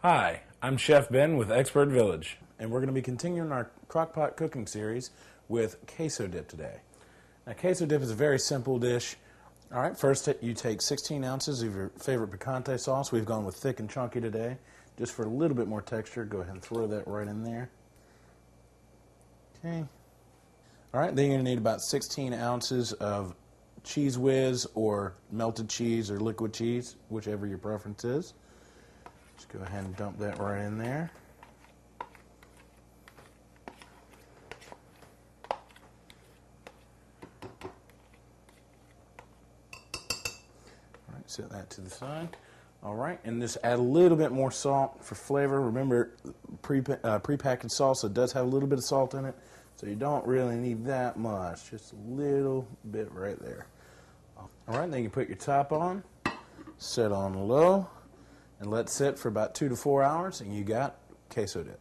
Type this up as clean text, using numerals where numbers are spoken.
Hi, I'm Chef Ben with Expert Village, and we're going to be continuing our Crock Pot Cooking series with Queso Dip today. Now, Queso Dip is a very simple dish. All right, first you take 16 ounces of your favorite picante sauce. We've gone with thick and chunky today. Just for a little bit more texture, go ahead and throw that right in there. Okay. All right, then you're going to need about 16 ounces of Cheese Whiz or melted cheese or liquid cheese, whichever your preference is. Just go ahead and dump that right in there. All right, set that to the side. All right, and just add a little bit more salt for flavor. Remember, prepackaged salsa does have a little bit of salt in it, so you don't really need that much. Just a little bit right there. All right, then you put your top on, set on low, and let it sit for about 2 to 4 hours, and you got Queso Dip.